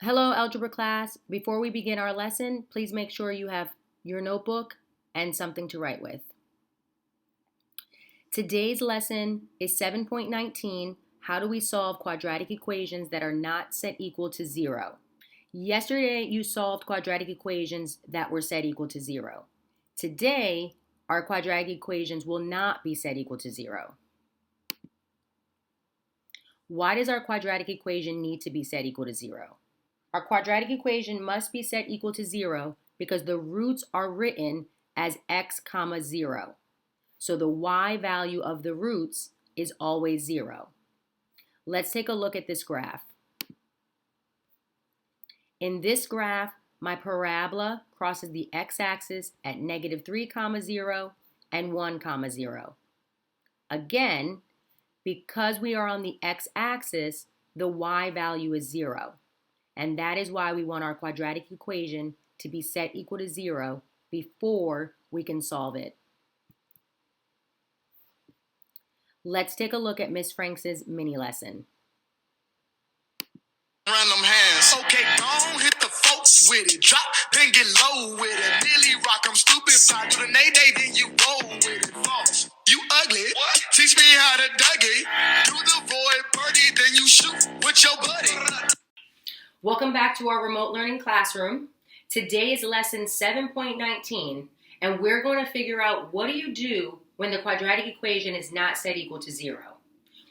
Hello, Algebra class. Before we begin our lesson, please make sure you have your notebook and something to write with. Today's lesson is 7.19, How do we solve quadratic equations that are not set equal to 0? Yesterday, you solved quadratic equations that were set equal to 0. Today, our quadratic equations will not be set equal to 0. Why does our quadratic equation need to be set equal to 0? Our quadratic equation must be set equal to 0 because the roots are written as x comma 0. So the y value of the roots is always 0. Let's take a look at this graph. In this graph, my parabola crosses the x-axis at negative 3 comma 0 and 1 comma 0. Again, because we are on the x-axis, the y value is 0. And that is why we want our quadratic equation to be set equal to 0 before we can solve it. Let's take a look at Miss Franks' mini lesson. Random hands. Okay, don't hit the folks with it. Drop, then get low with it. Nearly rock, I'm stupid. Fly to the nay-day, then you roll with it. False. You ugly. What? Teach me how to Dougie. Do the void birdie, then you shoot with your buddy. Welcome back to our remote learning classroom. Today is lesson 7.19, and we're going to figure out what do you do when the quadratic equation is not set equal to 0.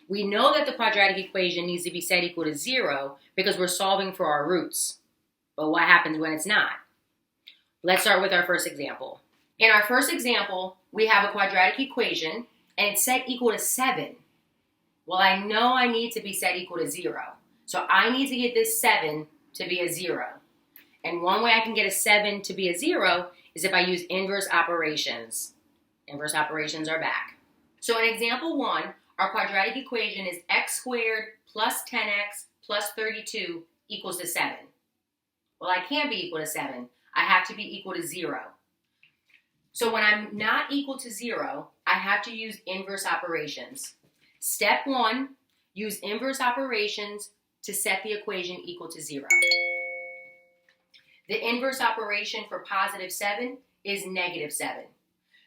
We know that the quadratic equation needs to be set equal to 0 because we're solving for our roots. But what happens when it's not? Let's start with our first example. In our first example, we have a quadratic equation, and it's set equal to 7. Well, I know I need to be set equal to 0. So I need to get this 7 to be a 0. And one way I can get a 7 to be a 0 is if I use inverse operations. Inverse operations are back. So in example 1, our quadratic equation is x squared plus 10x plus 32 equals to 7. Well, I can't be equal to 7. I have to be equal to 0. So when I'm not equal to 0, I have to use inverse operations. Step 1, use inverse operations to set the equation equal to 0. The inverse operation for positive 7 is negative 7.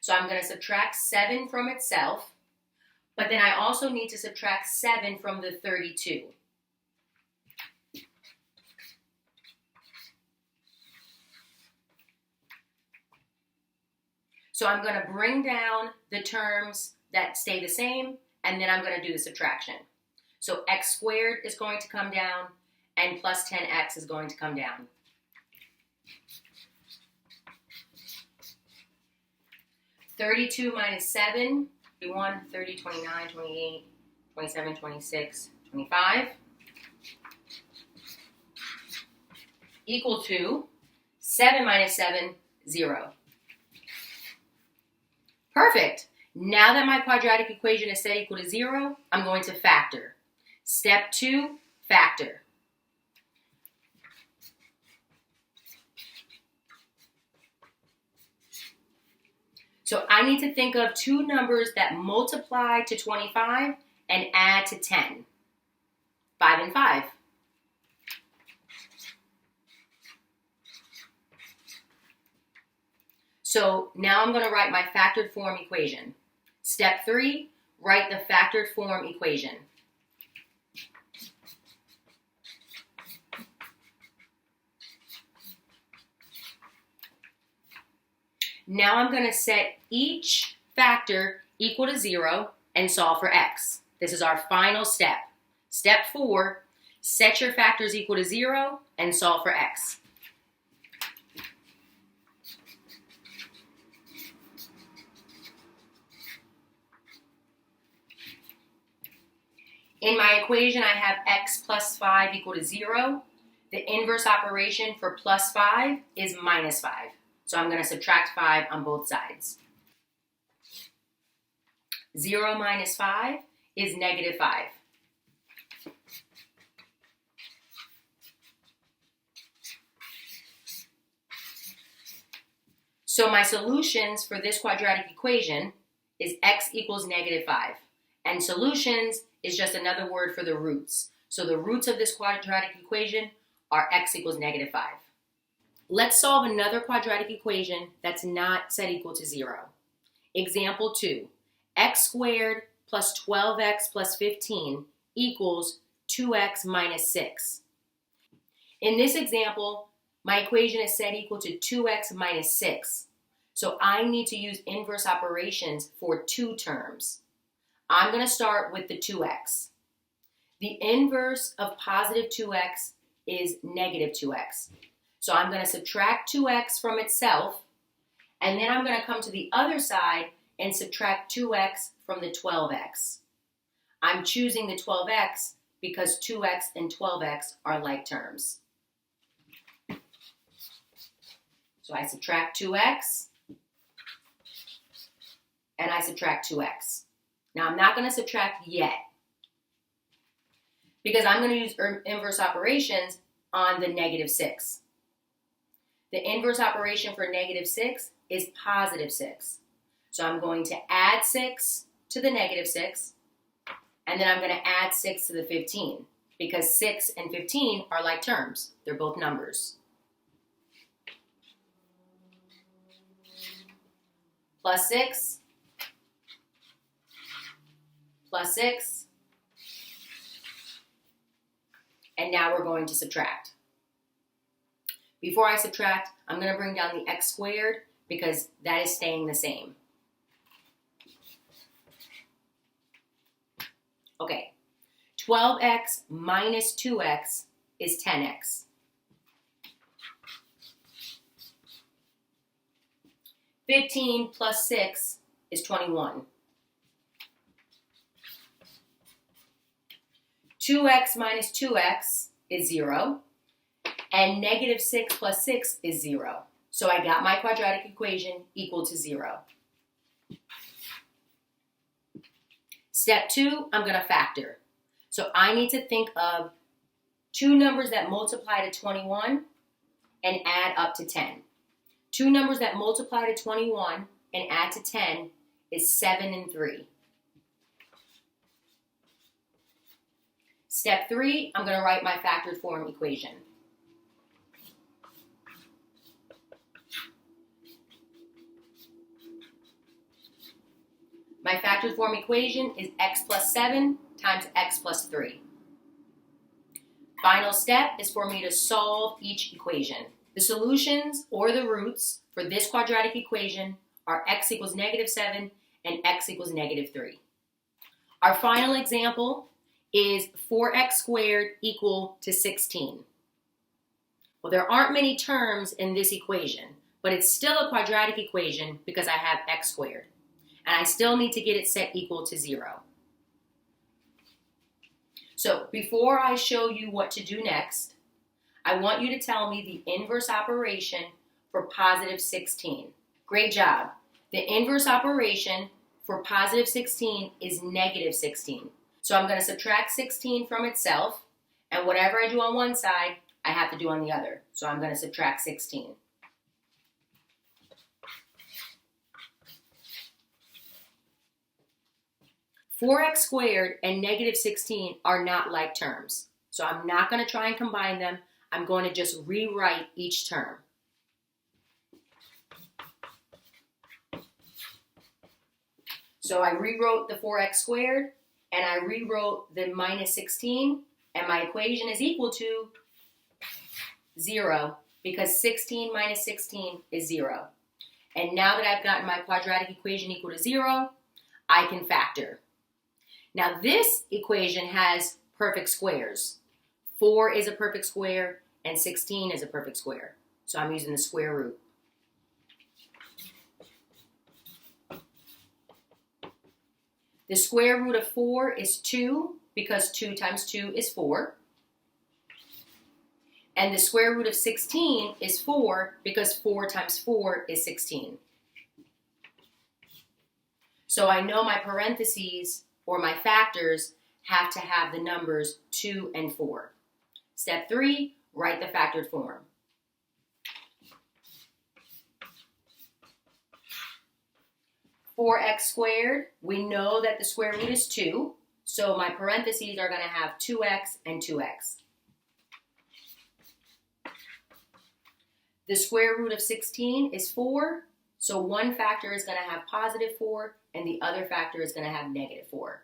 So I'm going to subtract 7 from itself, but then I also need to subtract 7 from the 32. So I'm going to bring down the terms that stay the same, and then I'm going to do the subtraction. So x squared is going to come down, and plus 10x is going to come down. (32 minus 7, 31, 30, 29, 28, 27, 26, 25, equal to 7 minus 7, 0. Perfect. Now that my quadratic equation is set equal to 0, I'm going to factor. Step 2, factor. So I need to think of two numbers that multiply to 25 and add to 10. 5 and 5. So now I'm going to write my factored form equation. Step 3, write the factored form equation. Now I'm going to set each factor equal to 0 and solve for x. This is our final step. Step 4, set your factors equal to 0 and solve for x. In my equation, I have x plus 5 equal to 0. The inverse operation for plus 5 is minus 5. So I'm going to subtract 5 on both sides. 0 minus 5 is negative 5. So my solutions for this quadratic equation is x equals negative 5. And solutions is just another word for the roots. So the roots of this quadratic equation our x equals negative 5. Let's solve another quadratic equation that's not set equal to 0. Example 2, x squared plus 12x plus 15 equals 2x minus 6. In this example, my equation is set equal to 2x minus 6. So I need to use inverse operations for two terms. I'm going to start with the 2x. The inverse of positive 2x is negative 2x. So I'm going to subtract 2x from itself, and then I'm going to come to the other side and subtract 2x from the 12x. I'm choosing the 12x because 2x and 12x are like terms. So I subtract 2x, and I subtract 2x. Now I'm not going to subtract yet, because I'm going to use inverse operations on the negative 6. The inverse operation for negative 6 is positive 6. So I'm going to add 6 to the negative 6, and then I'm going to add 6 to the 15, because 6 and 15 are like terms. They're both numbers. Plus 6, plus 6, and now we're going to subtract. Before I subtract, I'm going to bring down the x squared because that is staying the same. Okay, 12x minus 2x is 10x. 15 plus 6 is 21. 2x minus 2x is 0. And negative 6 plus 6 is 0. So I got my quadratic equation equal to 0. Step 2, I'm going to factor. So I need to think of two numbers that multiply to 21 and add up to 10. Two numbers that multiply to 21 and add to 10 is 7 and 3. Step 3, I'm going to write my factored form equation. My factored form equation is x plus 7 times x plus 3. Final step is for me to solve each equation. The solutions, or the roots, for this quadratic equation are x equals negative 7 and x equals negative 3. Our final example is 4x squared equal to 16. Well, there aren't many terms in this equation, but it's still a quadratic equation because I have x squared. And I still need to get it set equal to 0. So before I show you what to do next, I want you to tell me the inverse operation for positive 16. Great job. The inverse operation for positive 16 is negative 16. So I'm going to subtract 16 from itself, and whatever I do on one side, I have to do on the other. So I'm going to subtract 16. $4x squared and negative 16 are not like terms. So I'm not going to try and combine them. I'm going to just rewrite each term. So I rewrote the 4x squared, and I rewrote the minus 16, and my equation is equal to 0, because 16 minus 16 is 0. And now that I've gotten my quadratic equation equal to 0, I can factor. Now this equation has perfect squares. 4 is a perfect square, and 16 is a perfect square. So I'm using the square root. The square root of 4 is 2, because 2 times 2 is 4. And the square root of 16 is 4, because 4 times 4 is 16. So I know my parentheses, or my factors, have to have the numbers 2 and 4. Step 3, write the factored form. $4x squared, we know that the square root is 2, so my parentheses are going to have 2x and 2x. The square root of 16 is 4, so one factor is going to have positive 4 and the other factor is going to have negative 4.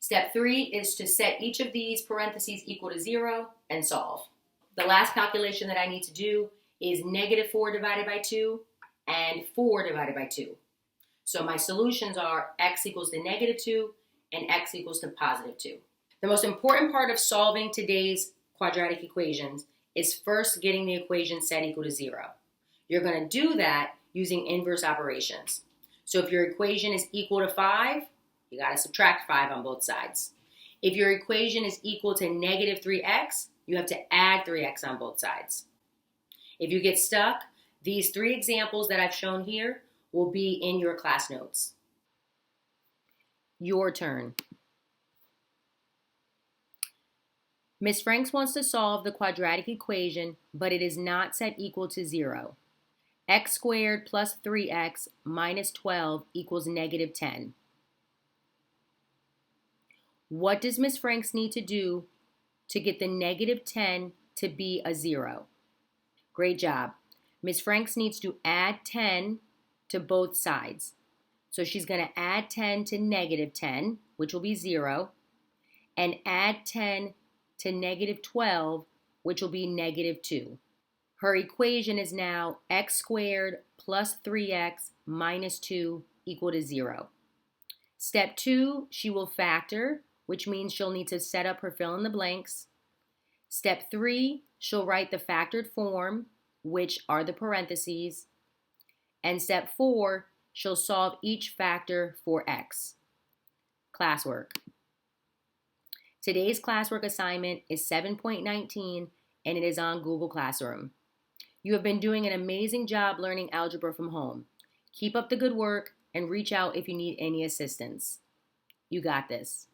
Step 3 is to set each of these parentheses equal to 0 and solve. The last calculation that I need to do is negative 4 divided by 2 and 4 divided by 2. So my solutions are x equals to negative 2 and x equals to positive 2. The most important part of solving today's quadratic equations is first getting the equation set equal to 0. You're going to do that using inverse operations. So if your equation is equal to 5, you got to subtract 5 on both sides. If your equation is equal to negative 3x, you have to add 3x on both sides. If you get stuck, these 3 examples that I've shown here will be in your class notes. Your turn. Ms. Franks wants to solve the quadratic equation, but it is not set equal to 0. X squared plus 3x minus 12 equals negative 10. What does Ms. Franks need to do to get the negative 10 to be a 0? Great job. Ms. Franks needs to add 10 to both sides. So she's going to add 10 to negative 10, which will be 0, and add 10 to negative 12, which will be negative 2. Her equation is now x squared plus 3x minus 2 equal to 0. Step 2, she will factor, which means she'll need to set up her fill in the blanks. Step 3, she'll write the factored form, which are the parentheses. And step 4, she'll solve each factor for x. Classwork. Today's classwork assignment is 7.19 and it is on Google Classroom. You have been doing an amazing job learning algebra from home. Keep up the good work and reach out if you need any assistance. You got this.